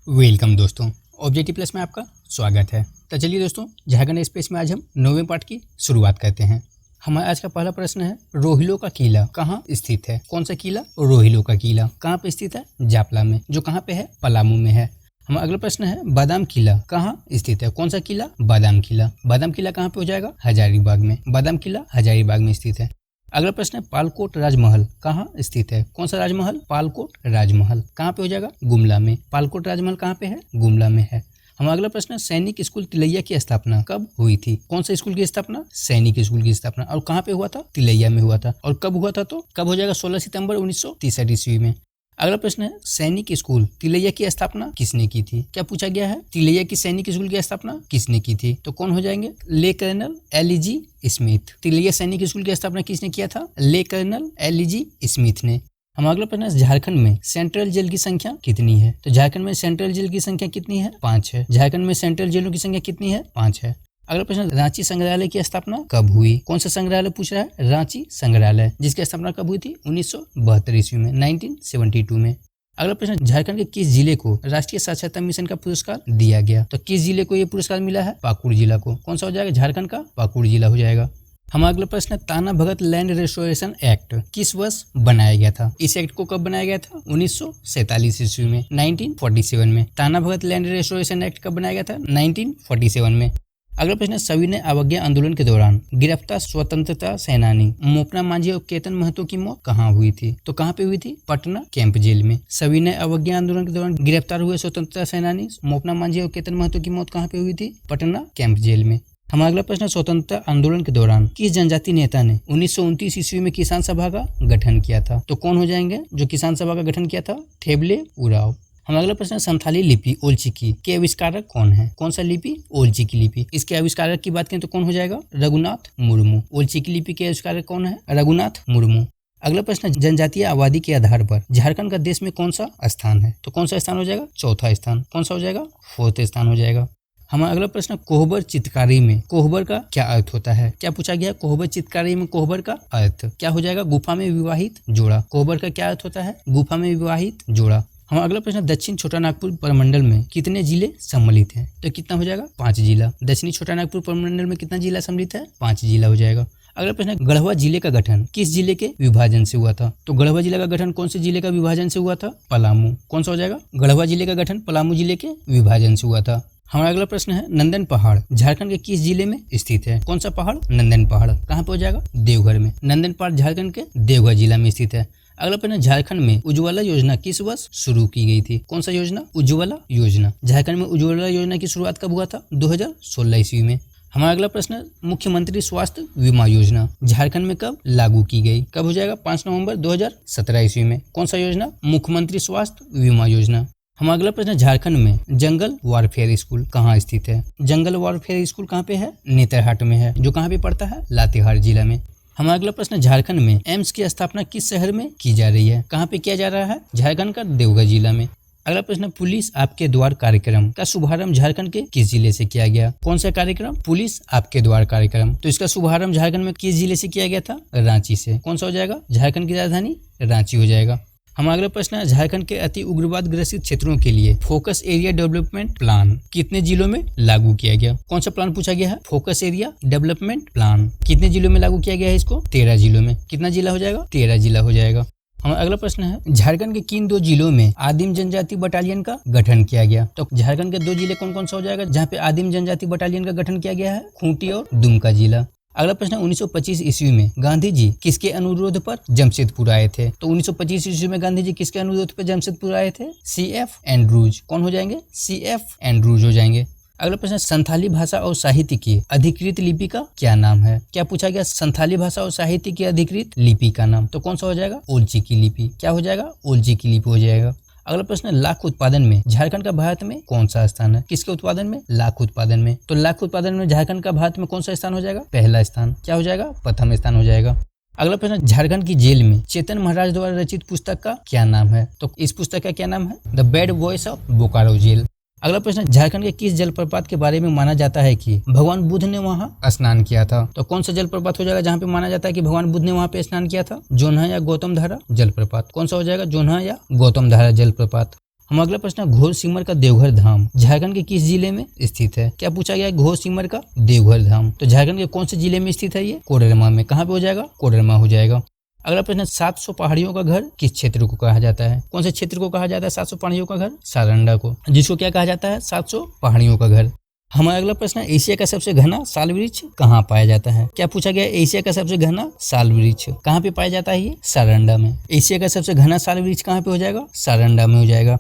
Welcome दोस्तों, objective plus में आपका स्वागत है। तो चलिए दोस्तों, झारखंड स्पेस में आज हम 9वें पार्ट की शुरुआत करते हैं। हमारा आज का पहला प्रश्न है, रोहिलो का किला कहाँ स्थित है? कौन सा किला? रोहिलो का किला कहाँ पे स्थित है? जापला में, जो कहाँ पे है? पलामू में है। हमारा अगला प्रश्न है, बादाम किला कहाँ स्थित है? कौन सा किला? बादाम किला। बादाम किला कहाँ पे हो जाएगा? हजारीबाग में। बादाम किला हजारीबाग में स्थित है। अगला प्रश्न है, पालकोट राजमहल कहाँ स्थित है? कौन सा राजमहल? पालकोट राजमहल कहाँ पे हो जाएगा? गुमला में। पालकोट राजमहल कहाँ पे है? गुमला में है। हमारा अगला प्रश्न है, सैनिक स्कूल तिलैया की स्थापना कब हुई थी? कौन सा स्कूल की स्थापना? सैनिक स्कूल की स्थापना। और कहाँ पे हुआ था? तिलैया में हुआ था। और कब हुआ था? तो कब हो जाएगा? 16 सितंबर 1963 ईस्वी में। अगला प्रश्न है, सैनिक स्कूल तिलैया की स्थापना किसने की थी? क्या पूछा गया है? तिलैया की सैनिक स्कूल की स्थापना किसने की थी? तो कौन हो जाएंगे? ले कर्नल एल.जी. स्मिथ। तिलैया सैनिक स्कूल की स्थापना किसने किया था? ले कर्नल एल.जी. स्मिथ ने। हमारा अगला प्रश्न है, झारखंड में सेंट्रल जेल की संख्या कितनी है? तो झारखंड में सेंट्रल जेल की संख्या कितनी है? 5 है। झारखंड में सेंट्रल जेलों की संख्या कितनी है? 5 है। अगला प्रश्न, रांची संग्रहालय की स्थापना कब हुई? कौन सा संग्रहालय पूछ रहा है? रांची संग्रहालय, जिसकी स्थापना कब हुई थी? 1972 ईस्वी में, 1972 में। अगला प्रश्न, झारखंड के किस जिले को राष्ट्रीय साक्षरता मिशन का पुरस्कार दिया गया? तो किस जिले को यह पुरस्कार मिला है? पाकुड़ जिला को। कौन सा हो जाएगा? झारखंड का पाकुड़ जिला हो जाएगा। हमारा अगला प्रश्न है, ताना भगत लैंड रेस्टोरेशन एक्ट किस वर्ष बनाया गया था? इस एक्ट को कब बनाया गया था? 1947 ईस्वी में, 1947 में। ताना भगत लैंड रेस्टोरेशन एक्ट कब बनाया गया था? 1947 में। अगला प्रश्न है, सविनय अवज्ञा आंदोलन के दौरान गिरफ्तार स्वतंत्रता सेनानी मोपना मांझी और केतन महतो की मौत कहाँ हुई थी? तो कहाँ पे हुई थी? पटना कैंप जेल में। सविनय अवज्ञा आंदोलन के दौरान गिरफ्तार हुए स्वतंत्रता सेनानी मोपना मांझी और केतन महतो की मौत कहाँ पे हुई थी? पटना कैंप जेल में। हमारा अगला प्रश्न, स्वतंत्रता आंदोलन के दौरान किस जनजाति नेता ने 1929 ईस्वी में किसान सभा का गठन किया था? तो कौन हो जाएंगे जो किसान सभा का गठन किया था? ठेबले उराव। हमारा अगला प्रश्न, संथाली लिपि ओलचिकी के आविष्कारक कौन है? कौन सा लिपि? ओलचिकी लिपि। इसके आविष्कारक की बात करें तो कौन हो जाएगा? रघुनाथ मुर्मू। ओलचिकी लिपि के आविष्कारक कौन है? रघुनाथ मुर्मू। अगला प्रश्न, जनजातीय आबादी के आधार पर झारखंड का देश में कौन सा स्थान है? तो कौन सा स्थान हो जाएगा? चौथा स्थान। कौन सा हो जाएगा? 4th स्थान हो जाएगा। हमारा अगला प्रश्न, कोहबर चित्रकारी में कोहबर का क्या अर्थ होता है? क्या पूछा गया? कोहबर चित्रकारी में कोहबर का अर्थ क्या हो जाएगा? गुफा में विवाहित जोड़ा। कोहबर का क्या अर्थ होता है? गुफा में विवाहित जोड़ा। हमारा अगला प्रश्न, दक्षिण छोटानागपुर प्रमंडल में कितने जिले सम्मिलित हैं? तो कितना हो जाएगा? 5 जिला। दक्षिणी छोटानागपुर प्रमंडल में कितना जिला सम्मिलित है? 5 जिला हो जाएगा। अगला प्रश्न, गढ़वा जिले का गठन किस जिले के विभाजन से हुआ था? तो गढ़वा जिले का गठन कौन से जिले का विभाजन से हुआ था? पलामू। कौन सा हो जाएगा? गढ़वा जिले का गठन पलामू जिले के विभाजन से हुआ था। हमारा अगला प्रश्न है, नंदन पहाड़ झारखंड के किस जिले में स्थित है? कौन सा पहाड़? नंदन पहाड़। कहाँ पे हो जाएगा? देवघर में। नंदन पहाड़ झारखंड के देवघर जिला में स्थित है। अगला प्रश्न, झारखंड में उज्ज्वला योजना किस वर्ष शुरू की गई थी? कौन सा योजना? उज्ज्वला योजना। झारखंड में उज्ज्वला योजना की शुरुआत कब हुआ था? 2016 ईस्वी में। हमारा अगला प्रश्न, मुख्यमंत्री स्वास्थ्य बीमा योजना झारखंड में कब लागू की गई? कब हो जाएगा? 5 नवंबर 2017 ईस्वी में। कौन सा योजना? मुख्यमंत्री स्वास्थ्य बीमा योजना। हमारा अगला प्रश्न, झारखंड में जंगल वारफेयर स्कूल कहाँ स्थित है? जंगल वारफेयर स्कूल कहाँ पे है? नेतरहाट में है, जो कहाँ पे पड़ता है? लातेहार जिला में। हमारा अगला प्रश्न, झारखंड में एम्स की स्थापना किस शहर में की जा रही है? कहाँ पे किया जा रहा है? झारखंड का देवघर जिला में। अगला प्रश्न, पुलिस आपके द्वार कार्यक्रम का शुभारंभ झारखंड के किस जिले से किया गया? कौन सा कार्यक्रम? पुलिस आपके द्वार कार्यक्रम। तो इसका शुभारंभ झारखंड में किस जिले से किया गया था? रांची से। कौन सा हो जाएगा? झारखंड की राजधानी रांची हो जाएगा। हमारा अगला प्रश्न है, झारखंड के अति उग्रवाद ग्रसित क्षेत्रों के लिए फोकस एरिया डेवलपमेंट प्लान कितने जिलों में लागू किया गया? कौन सा प्लान पूछा गया है? Focus area development plan. कितने जिलों में लागू किया गया है इसको? 13 जिलों में। कितना जिला हो जाएगा? 13 जिला हो जाएगा। हमारा अगला प्रश्न है, झारखंड के किन 2 जिलों में आदिम जनजाति बटालियन का गठन किया गया? तो झारखंड के 2 जिले कौन कौन सा हो जाएगा जहाँ पे आदिम जनजाति बटालियन का गठन किया गया है? खूंटी और दुमका जिला। अगला प्रश्न, 1925 ईस्वी में गांधी जी किसके अनुरोध पर जमशेदपुर आए थे? तो 1925 ईस्वी में गांधी जी किसके अनुरोध पर जमशेदपुर आए थे? C.F. एंड्रूज। कौन हो जाएंगे? C.F. एंड्रूज हो जाएंगे। अगला प्रश्न, संथाली भाषा और साहित्य की अधिकृत लिपि का क्या नाम है? क्या पूछा गया? संथाली भाषा और साहित्य की अधिकृत लिपि का नाम। तो कौन सा हो जाएगा? ओलचिकी लिपि। क्या हो जाएगा? ओलचिकी लिपि हो जाएगा। अगला प्रश्न, लाख उत्पादन में झारखंड का भारत में कौन सा स्थान है? किसके उत्पादन में? लाख उत्पादन में। तो लाख उत्पादन में झारखंड का भारत में कौन सा स्थान हो जाएगा? पहला स्थान। क्या हो जाएगा? प्रथम स्थान हो जाएगा। अगला प्रश्न, झारखंड की जेल में चेतन महाराज द्वारा रचित पुस्तक का क्या नाम है? तो इस पुस्तक का क्या नाम है? The bad voice of Bokaro jail. अगला प्रश्न, झारखंड के किस जलप्रपात के बारे में माना जाता है कि भगवान बुद्ध ने वहां स्नान किया था? तो कौन सा जलप्रपात हो जाएगा जहाँ पे माना जाता है कि भगवान बुद्ध ने वहां पे स्नान किया था? जोन्हा या गौतम धारा जलप्रपात। कौन सा हो जाएगा? जोन्हा या गौतम धारा जलप्रपात। हम अगला प्रश्न है, घोर सिमर का देवघर धाम झारखंड के किस जिले में स्थित है? क्या पूछा गया है? घोर सिमर का देवघर धाम तो झारखंड के कौन से जिले में स्थित है? ये कोडरमा में। कहाँ पे हो जाएगा? कोडरमा हो जाएगा। अगला प्रश्न, 700 पहाड़ियों का घर किस क्षेत्र को कहा जाता है? कौन से क्षेत्र को कहा जाता है 700 पहाड़ियों का घर? सारंडा को, जिसको क्या कहा जाता है? 700 पहाड़ियों का घर। हमारा अगला प्रश्न है, एशिया का सबसे घना साल वृक्ष कहाँ पाया जाता है? क्या पूछा गया? एशिया का सबसे घना साल वृक्ष कहाँ पे पाया जाता है? ये सारंडा में। एशिया का सबसे घना साल वृक्ष कहाँ पे हो जाएगा? सारंडा में हो जाएगा।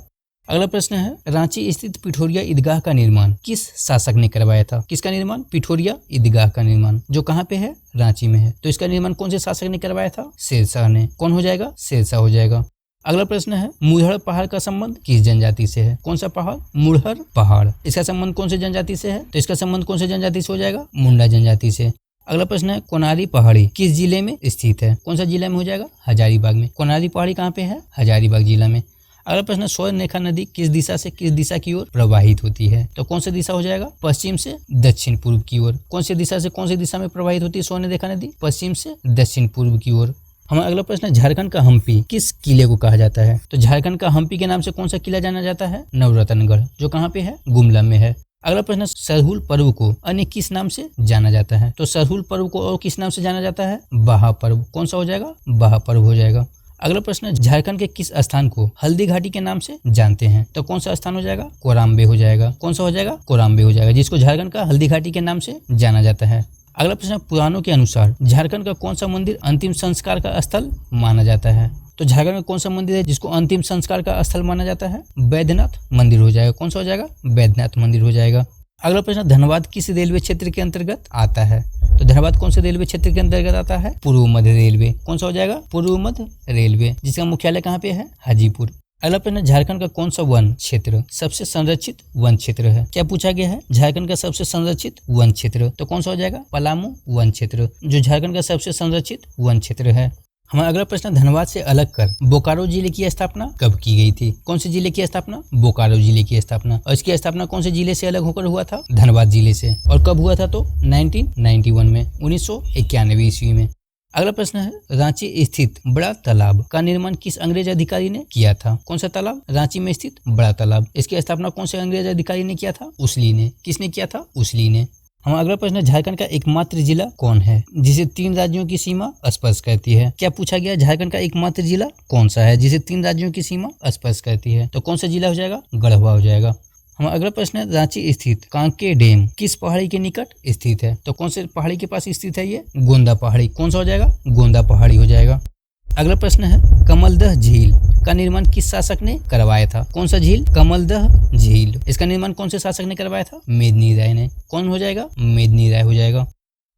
अगला प्रश्न है, रांची स्थित पिठोरिया ईदगाह का निर्माण किस शासक ने करवाया था? किसका निर्माण? पिठोरिया ईदगाह का निर्माण, जो कहाँ पे है? रांची में है। तो इसका निर्माण कौन से शासक ने करवाया था? शेरशाह ने। कौन हो जाएगा? शेरशाह हो जाएगा। अगला प्रश्न है, मुढ़र पहाड़ का संबंध किस जनजाति से है? कौन सा पहाड़? मुढ़र पहाड़। इसका संबंध कौन से जनजाति से है? तो इसका संबंध कौन से जनजाति से हो जाएगा? मुंडा जनजाति से। अगला प्रश्न है, कोनारी पहाड़ी किस जिले में स्थित है? कौन सा जिला में हो जाएगा? हजारीबाग में। कोनारी पहाड़ी कहाँ पे है? हजारीबाग जिला में। अगला प्रश्न, स्वर्णरेखा नदी किस दिशा से किस दिशा की ओर प्रवाहित होती है? तो कौन सा दिशा हो जाएगा? पश्चिम से दक्षिण पूर्व की ओर। कौन सी दिशा से कौन सी दिशा में प्रवाहित होती है स्वर्णरेखा नदी? पश्चिम से दक्षिण पूर्व की ओर। हमारा अगला प्रश्न है, झारखंड का हम्पी किस किले को कहा जाता है? तो झारखंड का हम्पी के नाम से कौन सा किला जाना जाता है? नवरत्नगढ़, जो कहाँ पे है? गुमला में है। अगला प्रश्न, सरहुल पर्व को अन्य किस नाम से जाना जाता है? तो सरहुल पर्व को और किस नाम से जाना जाता है? बाहा पर्व। कौन सा हो जाएगा? बाहा पर्व हो जाएगा। अगला प्रश्न, झारखंड के किस स्थान को हल्दी घाटी के नाम से जानते हैं? तो कौन सा स्थान हो जाएगा? कोराम्बे हो जाएगा। कौन सा हो जाएगा? कोराम्बे हो जाएगा, जिसको झारखंड का हल्दी घाटी के नाम से जाना जाता है। अगला प्रश्न, पुराणों के अनुसार झारखंड का कौन सा मंदिर अंतिम संस्कार का स्थल माना जाता है? तो झारखंड में कौन सा मंदिर है जिसको अंतिम संस्कार का स्थल माना जाता है? बैद्यनाथ मंदिर हो जाएगा। कौन सा हो जाएगा? बैद्यनाथ मंदिर हो जाएगा। अगला प्रश्न, धनबाद किस रेलवे क्षेत्र के अंतर्गत आता है? तो धनबाद कौन से रेलवे क्षेत्र के अंतर्गत आता है? पूर्व मध्य रेलवे। कौन सा हो जाएगा? पूर्व मध्य रेलवे, जिसका मुख्यालय कहाँ पे है? हाजीपुर। अगला प्रश्न, झारखंड का कौन सा वन क्षेत्र सबसे संरक्षित वन क्षेत्र है? क्या पूछा गया है? झारखंड का सबसे संरक्षित वन क्षेत्र तो कौन सा हो जाएगा? पलामू वन क्षेत्र, जो झारखंड का सबसे संरक्षित वन क्षेत्र है। हमारा अगला प्रश्न, धनबाद से अलग कर बोकारो जिले की स्थापना कब की गई थी? कौन से जिले की स्थापना? बोकारो जिले की स्थापना। और इसकी स्थापना कौन से जिले से अलग होकर हुआ था? धनबाद जिले से। और कब हुआ था? तो 1991 में, 1991 ईस्वी में। अगला प्रश्न है, रांची स्थित बड़ा तालाब का निर्माण किस अंग्रेज अधिकारी ने किया था? कौन सा तालाब? रांची में स्थित बड़ा तालाब। इसकी स्थापना कौन से अंग्रेज अधिकारी ने किया था? उसली ने। किसने किया था? उसली ने। हमारा अगला प्रश्न है, झारखंड का एकमात्र जिला कौन है जिसे 3 राज्यों की सीमा स्पर्श करती है? क्या पूछा गया? झारखंड का एकमात्र जिला कौन सा है जिसे 3 राज्यों की सीमा स्पर्श करती है? तो कौन सा जिला हो जाएगा? गढ़वा हो जाएगा। हमारा अगला प्रश्न है, रांची स्थित कांके डैम किस पहाड़ी के निकट स्थित है? तो कौन से पहाड़ी के पास स्थित है? ये गोंदा पहाड़ी। कौन सा हो जाएगा? गोंदा पहाड़ी हो जाएगा। अगला प्रश्न है, कमलदह झील का निर्माण किस शासक ने करवाया था? कौन सा झील? कमलदह झील। इसका निर्माण कौन से शासक ने करवाया था? मेदिनी राय ने। कौन हो जाएगा? मेदिनी राय हो जाएगा।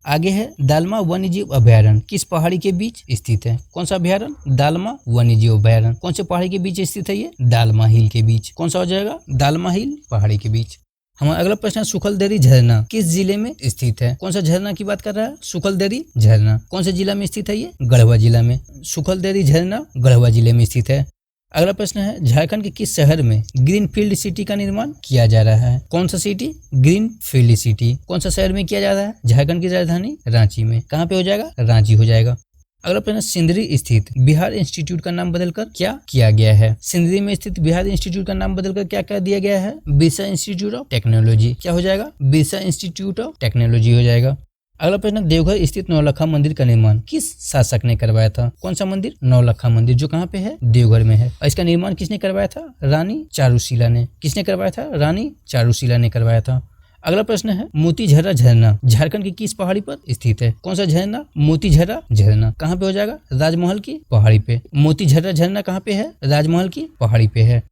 आगे है, दालमा वन्यजीव अभयारण्य किस पहाड़ी के बीच स्थित है? कौन सा अभयारण्य? दालमा वन्यजीव अभयारण्य। कौन से पहाड़ी के बीच स्थित है? ये दालमा हिल के बीच। कौन सा हो जाएगा? दालमा हिल पहाड़ी के बीच। हमारा अगला प्रश्न है, सुखलदरी झरना किस जिले में स्थित है? कौन सा झरना की बात कर रहा है? सुखलदरी झरना। कौन से जिला में स्थित है? ये गढ़वा जिला में। सुखलदरी झरना गढ़वा जिले में स्थित है। अगला प्रश्न है, झारखंड के किस शहर में ग्रीनफील्ड सिटी का निर्माण किया जा रहा है? कौन सा सिटी? Greenfield city. कौन सा शहर में किया जा रहा है? झारखंड की राजधानी रांची में। कहाँ पे हो जाएगा? रांची हो जाएगा। अगला प्रश्न, सिंदरी स्थित बिहार इंस्टीट्यूट का नाम बदलकर क्या किया गया है? सिंदरी में स्थित बिहार इंस्टीट्यूट का नाम बदलकर क्या कर दिया गया है? Birsa institute of technology. क्या हो जाएगा? बिरसा इंस्टीट्यूट ऑफ टेक्नोलॉजी हो जाएगा। अगला प्रश्न, देवघर स्थित नौलखा मंदिर का निर्माण किस शासक ने करवाया था? कौन सा मंदिर? नौलखा मंदिर, जो कहाँ पे है? देवघर में है। और इसका निर्माण किसने करवाया था? रानी चारूशिला ने। किसने करवाया था? रानी चारूशिला ने करवाया था। अगला प्रश्न है, मोतीझर्रा झरना झारखंड की किस पहाड़ी पर स्थित है? कौन सा झरना? मोतीझर्रा झरना। कहाँ पे हो जाएगा? राजमहल की पहाड़ी पे। मोतीझर्रा झरना कहाँ पे है? राजमहल की पहाड़ी पे है।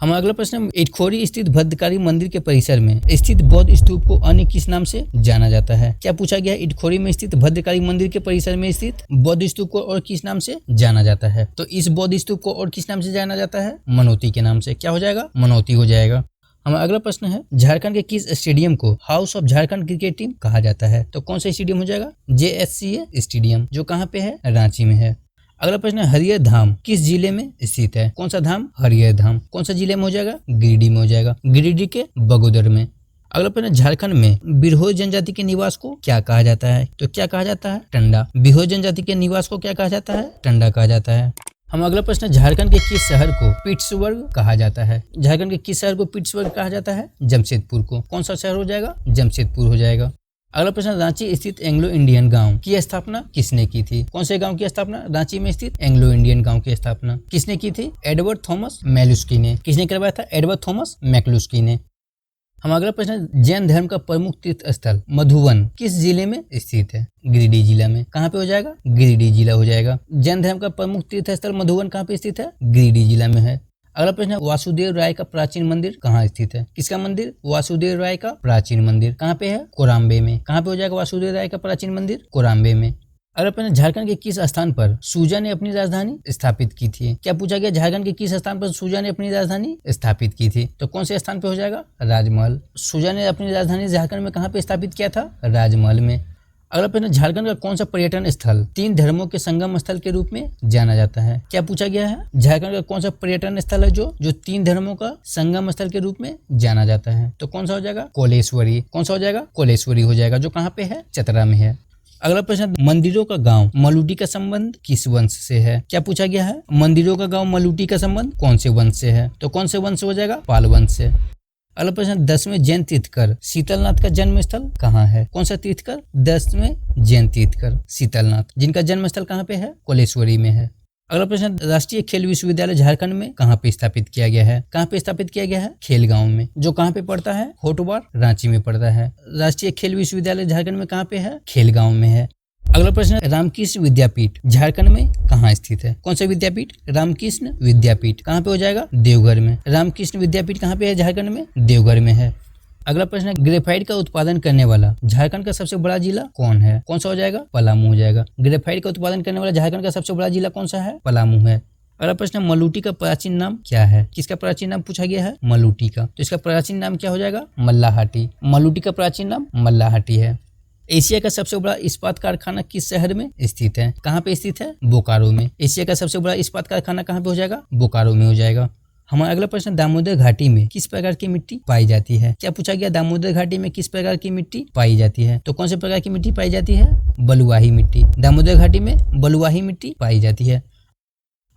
हमारा अगला प्रश्न, इटखोरी स्थित भद्रकाली मंदिर के परिसर में स्थित बौद्ध स्तूप को अन्य किस नाम से जाना जाता है? क्या पूछा गया है? इटखोरी में स्थित भद्रकाली मंदिर के परिसर में स्थित बौद्ध स्तूप को और किस नाम से जाना जाता है? तो इस बौद्ध स्तूप को और किस नाम से जाना जाता है? मनौती के नाम से। क्या हो जाएगा? मनौती हो जाएगा। हमारा अगला प्रश्न है, झारखंड के किस स्टेडियम को house of Jharkhand cricket team कहा जाता है? तो कौन सा स्टेडियम हो जाएगा? JSCA स्टेडियम, जो कहाँ पे है? रांची में है। अगला प्रश्न है, हरियर धाम किस जिले में स्थित है? कौन सा धाम? हरियर धाम। कौन सा जिले में हो जाएगा? गिरिडीह में हो जाएगा। गिरिडीह के बगोदर में। अगला प्रश्न, झारखंड में बिरहोर जनजाति के निवास को क्या कहा जाता है? तो क्या कहा जाता है? टंडा। बिरहोर जनजाति के निवास को क्या कहा जाता है? टंडा कहा जाता है। हम अगला प्रश्न, झारखंड के किस शहर को पिट्सबर्ग कहा जाता है? झारखंड के किस शहर को पिट्सबर्ग कहा जाता है? जमशेदपुर को। कौन सा शहर हो जाएगा? जमशेदपुर हो जाएगा। अगला प्रश्न, रांची स्थित एंग्लो इंडियन गांव की स्थापना किसने की थी? कौन से गांव की स्थापना? रांची में स्थित एंग्लो इंडियन गांव की स्थापना किसने की थी? एडवर्ड थॉमस मैक्लुस्की ने। किसने करवाया था? एडवर्ड थॉमस मैक्लुस्की ने। हम अगला प्रश्न, जैन धर्म का प्रमुख तीर्थ स्थल मधुवन किस जिले में स्थित है? गिरिडीह जिला में। कहाँ पे हो जाएगा? गिरिडीह जिला हो जाएगा। जैन धर्म का प्रमुख तीर्थ स्थल मधुवन कहाँ पे स्थित है? गिरिडीह जिला में है। अगला प्रश्न, वासुदेव राय का प्राचीन मंदिर कहाँ स्थित है? किसका मंदिर? वासुदेव राय का प्राचीन मंदिर कहाँ पे है? कोराम्बे में। कहाँ पे हो जाएगा वासुदेव राय का प्राचीन मंदिर? कोराम्बे में। अगला प्रश्न, झारखंड के किस स्थान पर सूजा ने अपनी राजधानी स्थापित की थी? क्या पूछा गया? झारखंड के किस स्थान पर सूजा ने अपनी राजधानी स्थापित की थी? तो कौन से स्थान पे हो जाएगा? राजमहल। सूजा ने अपनी राजधानी झारखंड में कहाँ पे स्थापित किया था? राजमहल में। अगला प्रश्न, झारखंड का कौन सा पर्यटन स्थल 3 धर्मों के संगम स्थल के रूप में जाना जाता है? क्या पूछा गया है? झारखंड का कौन सा पर्यटन स्थल है जो 3 धर्मों का संगम स्थल के रूप में जाना जाता है? तो कौन सा हो जाएगा? कोलेश्वरी। कौन सा हो जाएगा? कोलेश्वरी हो जाएगा, जो कहाँ पे है? चतरा में है। अगला प्रश्न, मंदिरों का गांव मलूटी का संबंध किस वंश से है? क्या पूछा गया है? मंदिरों का गांव मलूटी का संबंध कौन से वंश से है? तो कौन से वंश हो जाएगा? पाल वंश से। अगला प्रश्न, 10वें जैन तीर्थकर शीतलनाथ का जन्म स्थल कहाँ है? कौन सा तीर्थकर? 10वें जैन तीर्थकर शीतलनाथ, जिनका जन्म स्थल कहाँ पे है? कोलेश्वरी में है। अगला प्रश्न, राष्ट्रीय खेल विश्वविद्यालय झारखंड में कहाँ पे स्थापित किया गया है? कहाँ पे स्थापित किया गया है? खेलगांव में, जो कहाँ पे पड़ता है? होटवार, रांची में पड़ता है। राष्ट्रीय खेल विश्वविद्यालय झारखंड में कहाँ पे है? खेलगांव में है। अगला प्रश्न, रामकृष्ण विद्यापीठ झारखंड में कहाँ स्थित है? कौन सा विद्यापीठ? रामकृष्ण विद्यापीठ। कहाँ पे हो जाएगा? देवघर में। रामकृष्ण विद्यापीठ कहाँ पे है झारखंड में? देवघर में है। अगला प्रश्न, ग्रेफाइट का उत्पादन करने वाला झारखंड का सबसे बड़ा जिला कौन है? कौन सा हो जाएगा? पलामू हो जाएगा। ग्रेफाइट का उत्पादन करने वाला झारखंड का सबसे बड़ा जिला कौन सा है? पलामू है। अगला प्रश्न, मलूटी का प्राचीन नाम क्या है? किसका प्राचीन नाम पूछा गया है? मलूटी का। तो इसका प्राचीन नाम क्या हो जाएगा? मल्लाहाटी। मलूटी का प्राचीन नाम मल्लाहाटी है। एशिया का सबसे बड़ा इस्पात कारखाना किस शहर में स्थित है? कहाँ पे स्थित है? बोकारो में। एशिया का सबसे बड़ा इस्पात कारखाना कहाँ पे हो जाएगा? बोकारो में हो जाएगा। हमारा अगला प्रश्न, दामोदर घाटी में किस प्रकार की मिट्टी पाई जाती है? क्या पूछा गया? दामोदर घाटी में किस प्रकार की मिट्टी पाई जाती है? तो कौन से प्रकार की मिट्टी पाई जाती है? बलुआही मिट्टी। दामोदर घाटी में बलुआही मिट्टी पाई जाती है।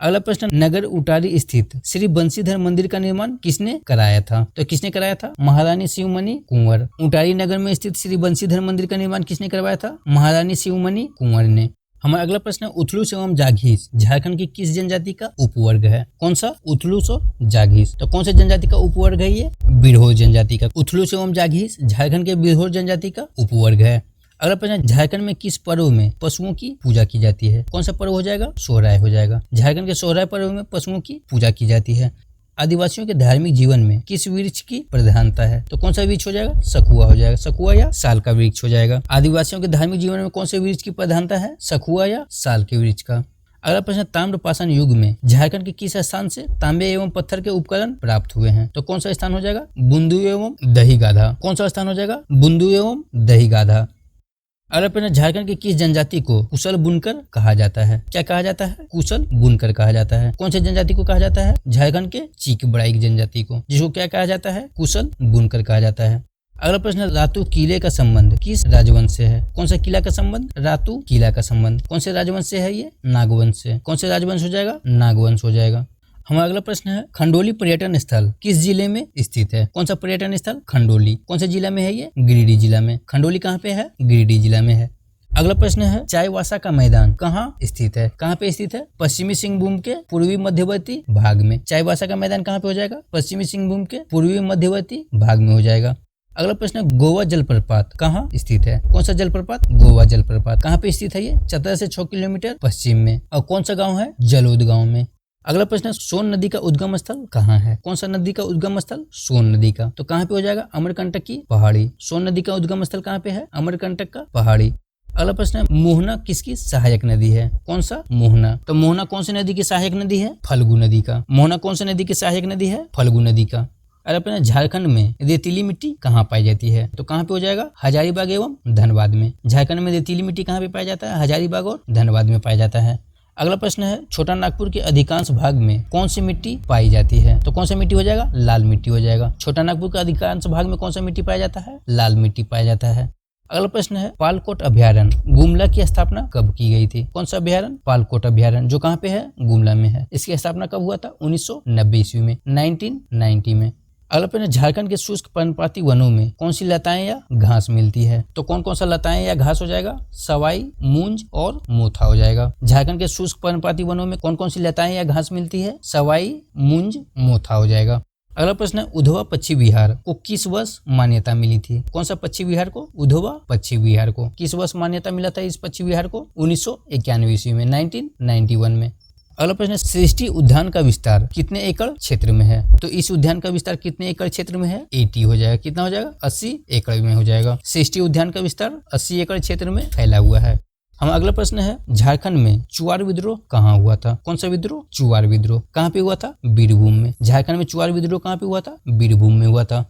अगला प्रश्न, नगर उटारी स्थित श्री बंशीधर मंदिर का निर्माण किसने कराया था? तो किसने कराया था? महारानी शिवमणि कुंवर। उटारी नगर में स्थित श्री बंशीधर मंदिर का निर्माण किसने करवाया था? महारानी शिवमणि कुंवर ने। हमारा अगला प्रश्न, उथलुस एवं जाघीस झारखंड की किस जनजाति का उपवर्ग है? कौन सा? उथलुस और जाघीस। तो कौन से जनजाति का उपवर्ग है ये? बिरहोर जनजाति का। उथलुस एवं जाघीस झारखंड के बिरहोर जनजाति का उपवर्ग है। अगला प्रश्न, झारखंड में किस पर्व में पशुओं की पूजा की जाती है? कौन सा पर्व हो जाएगा? सोहराय हो जाएगा। झारखंड के सोहराय पर्व में पशुओं की पूजा की जाती है। आदिवासियों के धार्मिक जीवन में किस वृक्ष की प्रधानता है? तो कौन सा वृक्ष हो जाएगा? सखुआ हो जाएगा। सखुआ या साल का वृक्ष हो जाएगा। आदिवासियों के धार्मिक जीवन में कौन से वृक्ष की प्रधानता है? सखुआ या साल के वृक्ष का। अगला प्रश्न, ताम्रपाषाण युग में झारखंड के किस स्थान से तांबे एवं पत्थर के उपकरण प्राप्त हुए हैं? तो कौन सा स्थान हो जाएगा? बुंदू एवं दहीगाधा। कौन सा स्थान हो जाएगा? बुंदू एवं दहीगाधा। अगला प्रश्न, झारखंड की किस जनजाति को कुशल बुनकर कहा जाता है? क्या कहा जाता है? कुशल बुनकर कहा जाता है। कौन से जनजाति को कहा जाता है? झारखंड के चीक बड़ाइक जनजाति को, जिसको क्या कहा जाता है? कुशल बुनकर कहा जाता है। अगला प्रश्न, रातू किले का संबंध किस राजवंश से है? कौन सा किला का संबंध? रातू किला का संबंध कौन से राजवंश से है? ये नागवंश से। कौन से राजवंश हो जाएगा? नागवंश हो जाएगा। हमारा अगला प्रश्न है, खंडोली पर्यटन स्थल किस जिले में स्थित है? कौन सा पर्यटन स्थल? खंडोली। कौन से जिला में है ये? गिरिडीह जिला में। खंडोली कहाँ पे है? गिरिडीह जिला में है। अगला प्रश्न है, चाईबासा का मैदान कहाँ स्थित है? कहाँ पे स्थित है? पश्चिमी सिंहभूम के पूर्वी मध्यवर्ती भाग में। चाईबासा का मैदान कहाँ पे हो जाएगा? पश्चिमी सिंहभूम के पूर्वी मध्यवर्ती भाग में हो जाएगा। अगला प्रश्न, गोवा जलप्रपात कहाँ स्थित है? कौन सा जलप्रपात? गोवा जलप्रपात। कहाँ पे स्थित है ये? चतरा से 6 किलोमीटर पश्चिम में। और कौन सा गाँव है? जलोद गाँव में। अगला प्रश्न, सोन नदी का उद्गम स्थल कहाँ है? कौन सा नदी का उद्गम स्थल? सोन नदी का। तो कहाँ पे हो जाएगा? अमरकंटक की पहाड़ी। सोन नदी का उद्गम स्थल कहाँ पे है? अमरकंटक का पहाड़ी। अगला प्रश्न, मोहना किसकी सहायक नदी है? कौन सा? मोहना। तो मोहना कौन सी नदी की सहायक नदी है? फल्गु नदी का। मोहना कौन सी नदी की सहायक नदी है? फल्गु नदी का। अगला प्रश्न, झारखंड में रेतीली मिट्टी कहाँ पाई जाती है? तो कहाँ पे हो जाएगा? हजारीबाग एवं धनबाद में। झारखंड में रेतीली मिट्टी कहाँ पे पाया जाता है? हजारीबाग और धनबाद में पाया जाता है। अगला प्रश्न है, छोटा नागपुर के अधिकांश भाग में कौन सी मिट्टी पाई जाती है? तो कौन सा मिट्टी हो जाएगा? लाल मिट्टी हो जाएगा। छोटा नागपुर के अधिकांश भाग में कौन सा मिट्टी पाया जाता है? लाल मिट्टी पाया जाता है। अगला प्रश्न है पालकोट अभ्यारण्य गुमला की स्थापना कब की गई थी? कौन सा अभ्यारण्य? पालकोट अभ्यारण्य, जो कहाँ पे है? गुमला में है। इसकी स्थापना कब हुआ था? 1990 ईस्वी में, 1990 में। अगला प्रश्न, झारखंड के शुष्क पर्णपाती वनों में कौन सी लताएं या घास मिलती है? तो कौन कौन सा लताएं या घास हो जाएगा? सवाई, मूंज और मोथा हो जाएगा। झारखंड के शुष्क पर्णपाती वनों में कौन कौन सी लताएं या घास मिलती है? सवाई, मूंज, मोथा हो जाएगा। अगला प्रश्न है उधवा पक्षी विहार को किस वर्ष मान्यता मिली थी? कौन सा पक्षी विहार को? उधवा पक्षी विहार को किस वर्ष मान्यता मिला था? इस पक्षी विहार को 1991 ईस्वी में, 1991 में। अगला प्रश्न है सृष्टि उद्यान का विस्तार कितने एकड़ क्षेत्र में है? तो इस उद्यान का विस्तार कितने एकड़ क्षेत्र में है? 80 हो जाएगा। कितना हो जाएगा? 80 एकड़ में हो जाएगा। सृष्टि उद्यान का विस्तार 80 एकड़ क्षेत्र में फैला हुआ है। हम अगला प्रश्न है झारखंड में चुआर विद्रोह कहाँ हुआ था? कौन सा विद्रोह? चुआर विद्रोह। कहाँ पे हुआ था? बीरभूम में। झारखंड में चुआर विद्रोह कहाँ पे हुआ था? बीरभूम में हुआ था।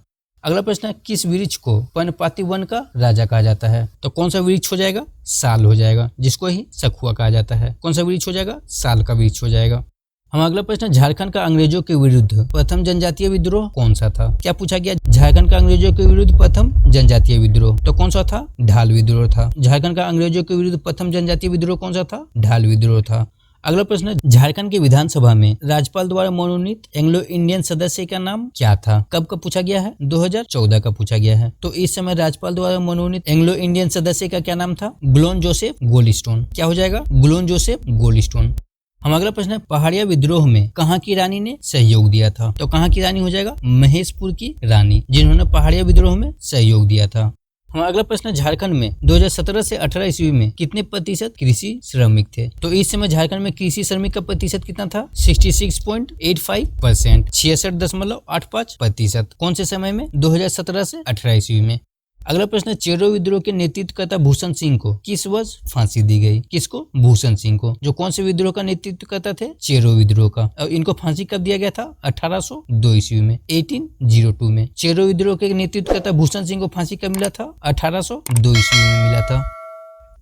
अगला प्रश्न है किस वृक्ष को पर्णपाती वन का राजा कहा जाता है? तो कौन सा वृक्ष हो जाएगा? साल हो जाएगा, जिसको ही सखुआ कहा जाता है। कौन सा वृक्ष हो जाएगा? साल का वृक्ष हो जाएगा। हम अगला प्रश्न, झारखंड का अंग्रेजों के विरुद्ध प्रथम जनजातीय विद्रोह कौन सा था? क्या पूछा गया? झारखंड का अंग्रेजों के विरुद्ध प्रथम जनजातीय विद्रोह, तो कौन सा था? ढाल विद्रोह था। झारखंड का अंग्रेजों के विरुद्ध प्रथम जनजातीय विद्रोह कौन सा था? ढाल विद्रोह था। अगला प्रश्न, झारखंड के विधानसभा में राज्यपाल द्वारा मनोनीत एंग्लो इंडियन सदस्य का नाम क्या था? कब का पूछा गया है? 2014 का पूछा गया है। तो इस समय राज्यपाल द्वारा मनोनीत एंग्लो इंडियन सदस्य का क्या नाम था? ग्लोन जोसेफ गोल्डस्टोन। क्या हो जाएगा? ग्लोन जोसेफ गोल्डस्टोन। हम अगला प्रश्न है पहाड़िया विद्रोह में कहाँ की रानी ने सहयोग दिया था? तो कहाँ की रानी हो जाएगा? महेशपुर की रानी, जिन्होंने पहाड़िया विद्रोह में सहयोग दिया था। हमारा अगला प्रश्न है झारखंड में 2017 से 18 ईस्वी में कितने प्रतिशत कृषि श्रमिक थे? तो इस समय झारखंड में कृषि श्रमिक का प्रतिशत कितना था? 66.85%, 66.85%। कौन से समय में? 2017 से 18 ईस्वी में। अगला प्रश्न, चेरो विद्रोह के नेतृत्वकर्ता भूषण सिंह को किस वर्ष फांसी दी गई? किसको? भूषण सिंह को, जो कौन से विद्रोह का नेतृत्व करता थे? चेरो विद्रोह का। और इनको फांसी कब दिया गया था? 1802 ईस्वी में, 1802 में। चेरो विद्रोह के नेतृत्वकर्ता भूषण सिंह को फांसी कब मिला था? 1802 ईस्वी में मिला था।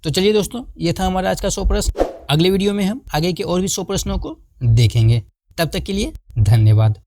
तो चलिए दोस्तों, ये था हमारा आज का 100 प्रश्न। अगले वीडियो में हम आगे के और भी 100 प्रश्नों को देखेंगे। तब तक के लिए धन्यवाद।